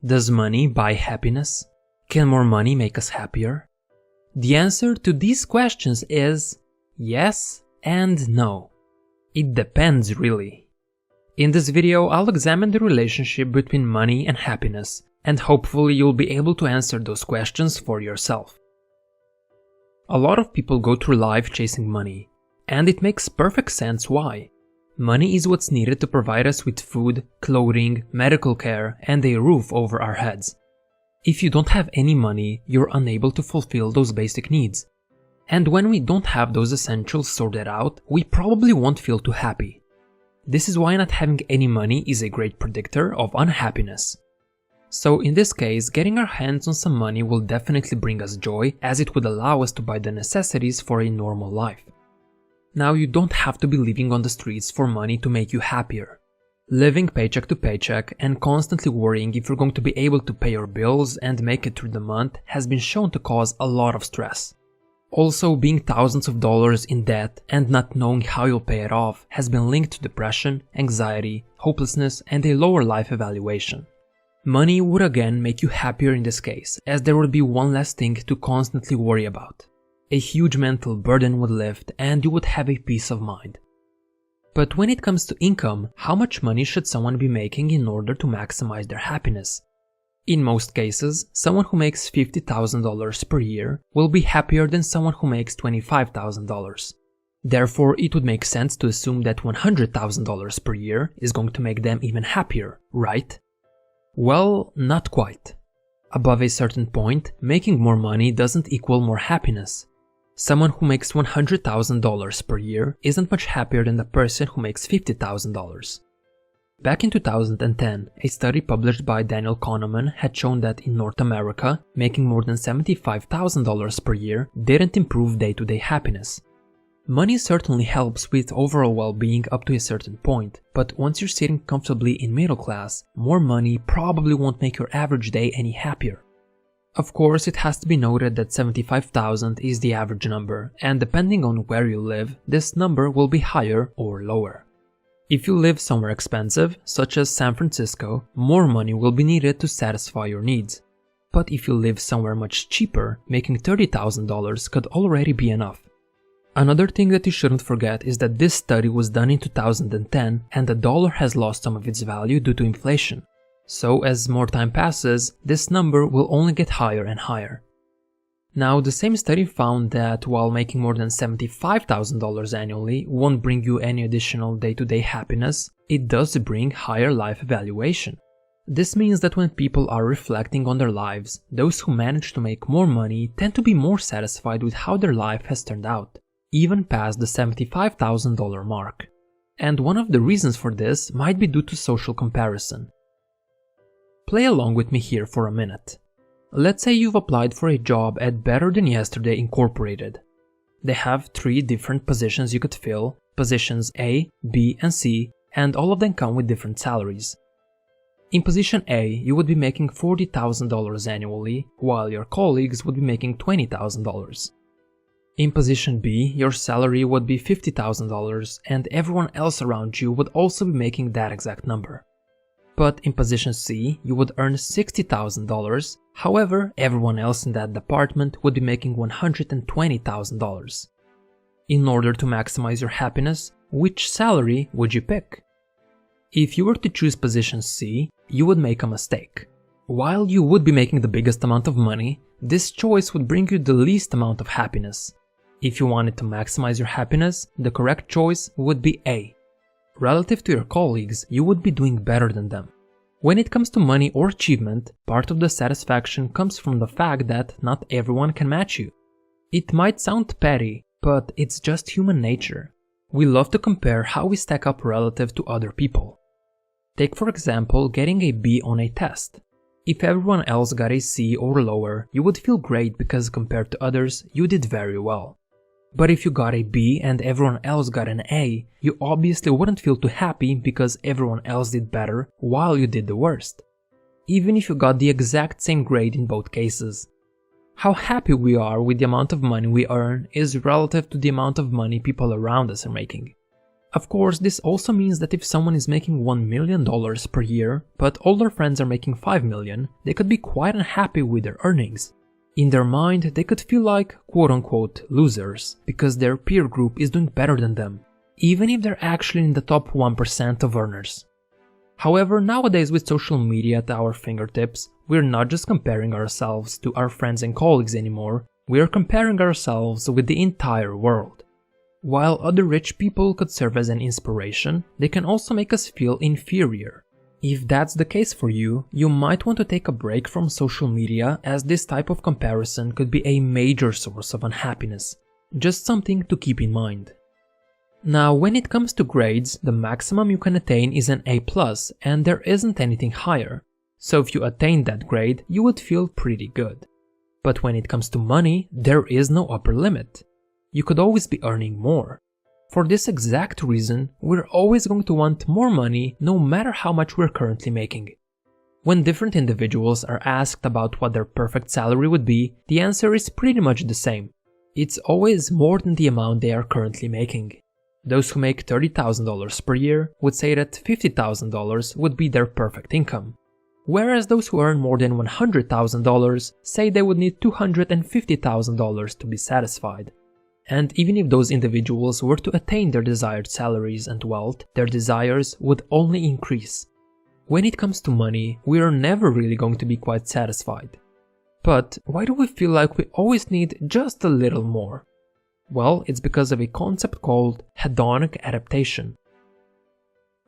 Does money buy happiness? Can more money make us happier? The answer to these questions is yes and no. It depends really. In this video, I'll examine the relationship between money and happiness, and hopefully you'll be able to answer those questions for yourself. A lot of people go through life chasing money, and it makes perfect sense why. Money is what's needed to provide us with food, clothing, medical care, and a roof over our heads. If you don't have any money, you're unable to fulfill those basic needs. And when we don't have those essentials sorted out, we probably won't feel too happy. This is why not having any money is a great predictor of unhappiness. So in this case, getting our hands on some money will definitely bring us joy, as it would allow us to buy the necessities for a normal life. Now, you don't have to be living on the streets for money to make you happier. Living paycheck to paycheck and constantly worrying if you're going to be able to pay your bills and make it through the month has been shown to cause a lot of stress. Also, being thousands of dollars in debt and not knowing how you'll pay it off has been linked to depression, anxiety, hopelessness, and a lower life evaluation. Money would again make you happier in this case, as there would be one less thing to constantly worry about. A huge mental burden would lift and you would have a peace of mind. But when it comes to income, how much money should someone be making in order to maximize their happiness? In most cases, someone who makes $50,000 per year will be happier than someone who makes $25,000. Therefore, it would make sense to assume that $100,000 per year is going to make them even happier, right? Well, not quite. Above a certain point, making more money doesn't equal more happiness. Someone who makes $100,000 per year isn't much happier than the person who makes $50,000. Back in 2010, a study published by Daniel Kahneman had shown that in North America, making more than $75,000 per year didn't improve day-to-day happiness. Money certainly helps with overall well-being up to a certain point, but once you're sitting comfortably in middle class, more money probably won't make your average day any happier. Of course, it has to be noted that 75,000 is the average number, and depending on where you live, this number will be higher or lower. If you live somewhere expensive, such as San Francisco, more money will be needed to satisfy your needs. But if you live somewhere much cheaper, making $30,000 could already be enough. Another thing that you shouldn't forget is that this study was done in 2010 and the dollar has lost some of its value due to inflation. So as more time passes, this number will only get higher and higher. Now, the same study found that while making more than $75,000 annually won't bring you any additional day-to-day happiness, it does bring higher life evaluation. This means that when people are reflecting on their lives, those who manage to make more money tend to be more satisfied with how their life has turned out, even past the $75,000 mark. And one of the reasons for this might be due to social comparison. Play along with me here for a minute. Let's say you've applied for a job at Better Than Yesterday Incorporated. They have 3 different positions you could fill, positions A, B, and C, and all of them come with different salaries. In position A, you would be making $40,000 annually, while your colleagues would be making $20,000. In position B, your salary would be $50,000 and everyone else around you would also be making that exact number. But in position C, you would earn $60,000, however, everyone else in that department would be making $120,000. In order to maximize your happiness, which salary would you pick? If you were to choose position C, you would make a mistake. While you would be making the biggest amount of money, this choice would bring you the least amount of happiness. If you wanted to maximize your happiness, the correct choice would be A. Relative to your colleagues, you would be doing better than them. When it comes to money or achievement, part of the satisfaction comes from the fact that not everyone can match you. It might sound petty, but it's just human nature. We love to compare how we stack up relative to other people. Take for example getting a B on a test. If everyone else got a C or lower, you would feel great because compared to others, you did very well. But if you got a B and everyone else got an A, you obviously wouldn't feel too happy because everyone else did better while you did the worst. Even if you got the exact same grade in both cases. How happy we are with the amount of money we earn is relative to the amount of money people around us are making. Of course, this also means that if someone is making $1 million per year, but all their friends are making $5 million, they could be quite unhappy with their earnings. In their mind, they could feel like quote-unquote losers, because their peer group is doing better than them, even if they're actually in the top 1% of earners. However, nowadays with social media at our fingertips, we're not just comparing ourselves to our friends and colleagues anymore, we're comparing ourselves with the entire world. While other rich people could serve as an inspiration, they can also make us feel inferior. If that's the case for you, you might want to take a break from social media, as this type of comparison could be a major source of unhappiness. Just something to keep in mind. Now, when it comes to grades, the maximum you can attain is an A+, and there isn't anything higher. So if you attain that grade, you would feel pretty good. But when it comes to money, there is no upper limit. You could always be earning more. For this exact reason, we're always going to want more money no matter how much we're currently making. When different individuals are asked about what their perfect salary would be, the answer is pretty much the same. It's always more than the amount they are currently making. Those who make $30,000 per year would say that $50,000 would be their perfect income. Whereas those who earn more than $100,000 say they would need $250,000 to be satisfied. And even if those individuals were to attain their desired salaries and wealth, their desires would only increase. When it comes to money, we are never really going to be quite satisfied. But why do we feel like we always need just a little more? Well, it's because of a concept called hedonic adaptation.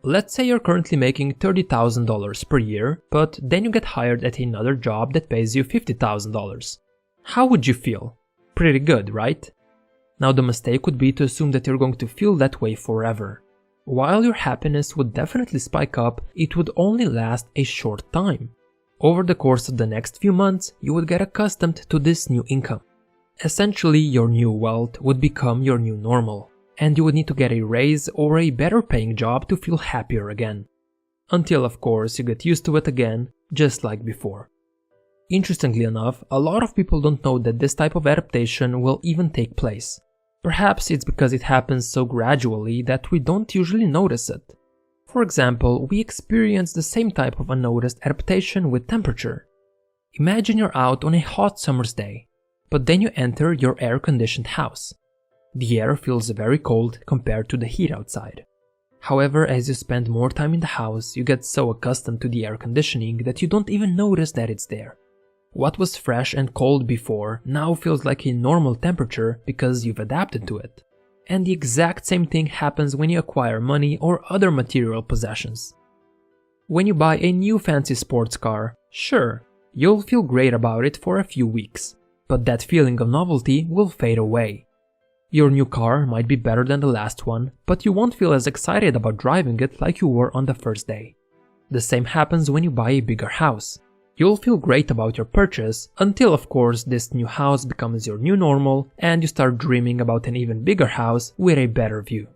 Let's say you're currently making $30,000 per year, but then you get hired at another job that pays you $50,000. How would you feel? Pretty good, right? Now the mistake would be to assume that you're going to feel that way forever. While your happiness would definitely spike up, it would only last a short time. Over the course of the next few months, you would get accustomed to this new income. Essentially, your new wealth would become your new normal, and you would need to get a raise or a better paying job to feel happier again. Until of course you get used to it again, just like before. Interestingly enough, a lot of people don't know that this type of adaptation will even take place. Perhaps it's because it happens so gradually that we don't usually notice it. For example, we experience the same type of unnoticed adaptation with temperature. Imagine you're out on a hot summer's day, but then you enter your air-conditioned house. The air feels very cold compared to the heat outside. However, as you spend more time in the house, you get so accustomed to the air conditioning that you don't even notice that it's there. What was fresh and cold before now feels like a normal temperature because you've adapted to it. And the exact same thing happens when you acquire money or other material possessions. When you buy a new fancy sports car, sure, you'll feel great about it for a few weeks, but that feeling of novelty will fade away. Your new car might be better than the last one, but you won't feel as excited about driving it like you were on the first day. The same happens when you buy a bigger house. You'll feel great about your purchase until of course this new house becomes your new normal and you start dreaming about an even bigger house with a better view.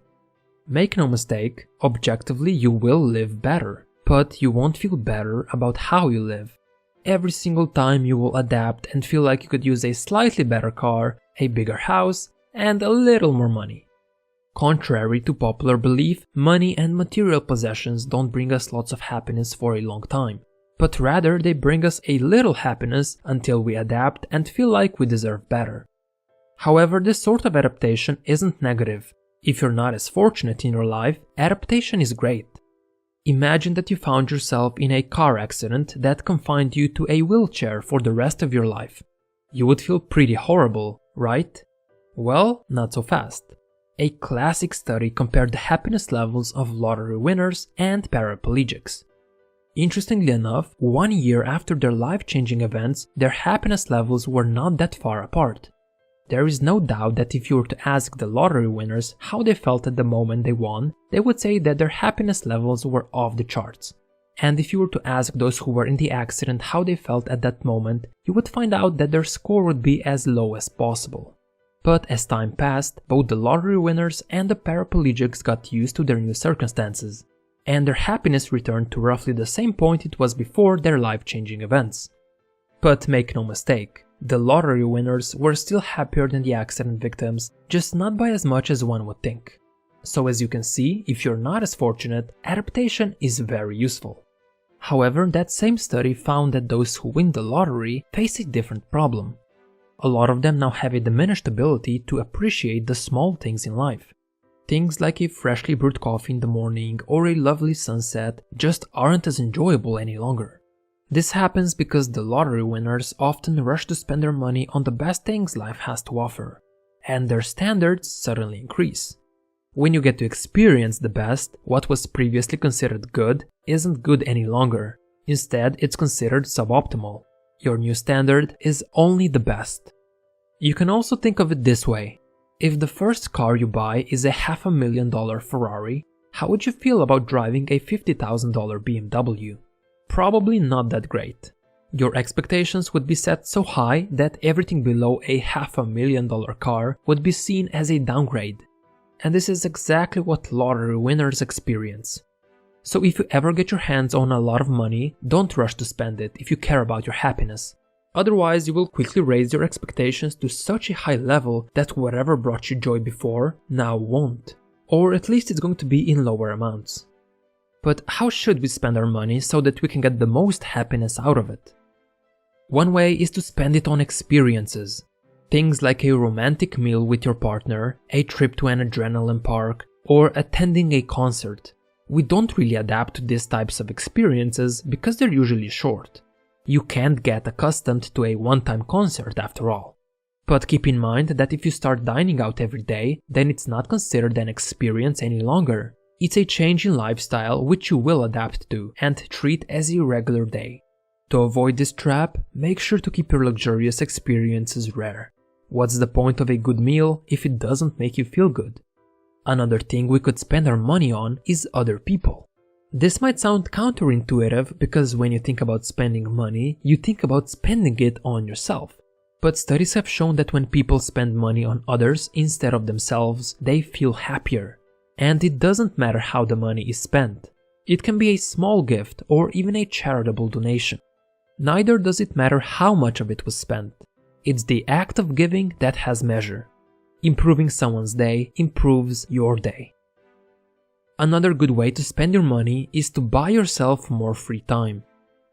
Make no mistake, objectively you will live better, but you won't feel better about how you live. Every single time you will adapt and feel like you could use a slightly better car, a bigger house, and a little more money. Contrary to popular belief, money and material possessions don't bring us lots of happiness for a long time, but rather they bring us a little happiness until we adapt and feel like we deserve better. However, this sort of adaptation isn't negative. If you're not as fortunate in your life, adaptation is great. Imagine that you found yourself in a car accident that confined you to a wheelchair for the rest of your life. You would feel pretty horrible, right? Well, not so fast. A classic study compared the happiness levels of lottery winners and paraplegics. Interestingly enough, 1 year after their life-changing events, their happiness levels were not that far apart. There is no doubt that if you were to ask the lottery winners how they felt at the moment they won, they would say that their happiness levels were off the charts. And if you were to ask those who were in the accident how they felt at that moment, you would find out that their score would be as low as possible. But as time passed, both the lottery winners and the paraplegics got used to their new circumstances, and their happiness returned to roughly the same point it was before their life-changing events. But make no mistake, the lottery winners were still happier than the accident victims, just not by as much as one would think. So as you can see, if you're not as fortunate, adaptation is very useful. However, that same study found that those who win the lottery face a different problem. A lot of them now have a diminished ability to appreciate the small things in life. Things like a freshly brewed coffee in the morning or a lovely sunset just aren't as enjoyable any longer. This happens because the lottery winners often rush to spend their money on the best things life has to offer, and their standards suddenly increase. When you get to experience the best, what was previously considered good isn't good any longer. Instead, it's considered suboptimal. Your new standard is only the best. You can also think of it this way. If the first car you buy is a $500,000 Ferrari, how would you feel about driving a $50,000 BMW? Probably not that great. Your expectations would be set so high that everything below a $500,000 car would be seen as a downgrade. And this is exactly what lottery winners experience. So if you ever get your hands on a lot of money, don't rush to spend it if you care about your happiness. Otherwise, you will quickly raise your expectations to such a high level that whatever brought you joy before now won't. Or at least it's going to be in lower amounts. But how should we spend our money so that we can get the most happiness out of it? One way is to spend it on experiences. Things like a romantic meal with your partner, a trip to an adrenaline park, or attending a concert. We don't really adapt to these types of experiences because they're usually short. You can't get accustomed to a one-time concert after all. But keep in mind that if you start dining out every day, then it's not considered an experience any longer. It's a change in lifestyle which you will adapt to and treat as a regular day. To avoid this trap, make sure to keep your luxurious experiences rare. What's the point of a good meal if it doesn't make you feel good? Another thing we could spend our money on is other people. This might sound counterintuitive because when you think about spending money, you think about spending it on yourself. But studies have shown that when people spend money on others instead of themselves, they feel happier. And it doesn't matter how the money is spent. It can be a small gift or even a charitable donation. Neither does it matter how much of it was spent. It's the act of giving that has measure. Improving someone's day improves your day. Another good way to spend your money is to buy yourself more free time.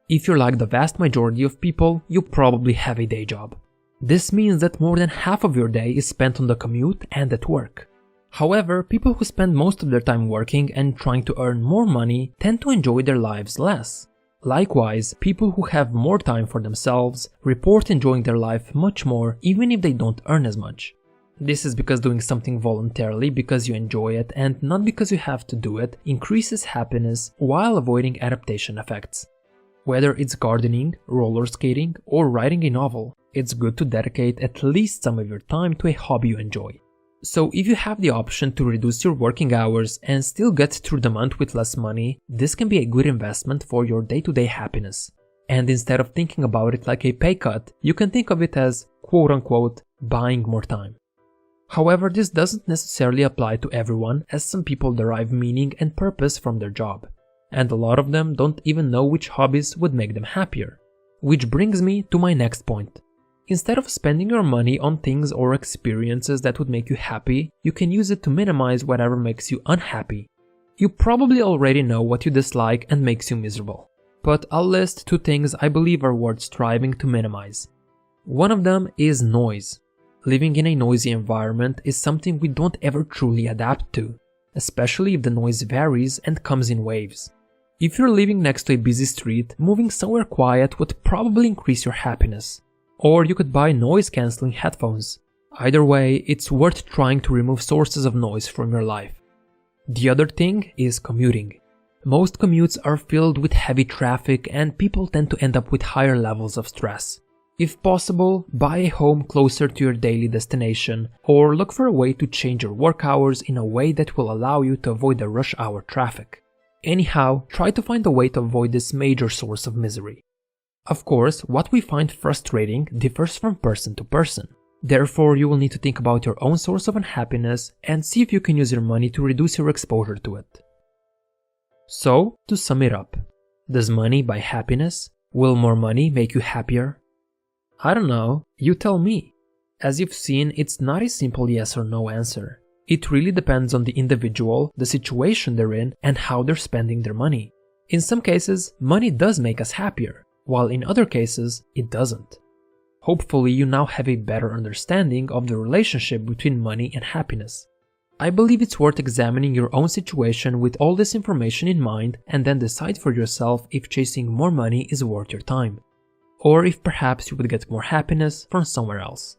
If you're like the vast majority of people, you probably have a day job. This means that more than half of your day is spent on the commute and at work. However, people who spend most of their time working and trying to earn more money tend to enjoy their lives less. Likewise, people who have more time for themselves report enjoying their life much more even if they don't earn as much. This is because doing something voluntarily because you enjoy it and not because you have to do it increases happiness while avoiding adaptation effects. Whether it's gardening, roller skating, or writing a novel, it's good to dedicate at least some of your time to a hobby you enjoy. So if you have the option to reduce your working hours and still get through the month with less money, this can be a good investment for your day-to-day happiness. And instead of thinking about it like a pay cut, you can think of it as quote-unquote buying more time. However, this doesn't necessarily apply to everyone, as some people derive meaning and purpose from their job. And a lot of them don't even know which hobbies would make them happier. Which brings me to my next point. Instead of spending your money on things or experiences that would make you happy, you can use it to minimize whatever makes you unhappy. You probably already know what you dislike and makes you miserable. But I'll list 2 things I believe are worth striving to minimize. One of them is noise. Living in a noisy environment is something we don't ever truly adapt to, especially if the noise varies and comes in waves. If you're living next to a busy street, moving somewhere quiet would probably increase your happiness. Or you could buy noise-canceling headphones. Either way, it's worth trying to remove sources of noise from your life. The other thing is commuting. Most commutes are filled with heavy traffic and people tend to end up with higher levels of stress. If possible, buy a home closer to your daily destination, or look for a way to change your work hours in a way that will allow you to avoid the rush hour traffic. Anyhow, try to find a way to avoid this major source of misery. Of course, what we find frustrating differs from person to person. Therefore, you will need to think about your own source of unhappiness and see if you can use your money to reduce your exposure to it. So, to sum it up, does money buy happiness? Will more money make you happier? I don't know, you tell me. As you've seen, it's not a simple yes or no answer. It really depends on the individual, the situation they're in, and how they're spending their money. In some cases, money does make us happier, while in other cases, it doesn't. Hopefully, you now have a better understanding of the relationship between money and happiness. I believe it's worth examining your own situation with all this information in mind and then decide for yourself if chasing more money is worth your time, or if perhaps you would get more happiness from somewhere else.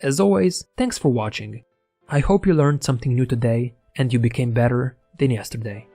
As always, thanks for watching. I hope you learned something new today and you became better than yesterday.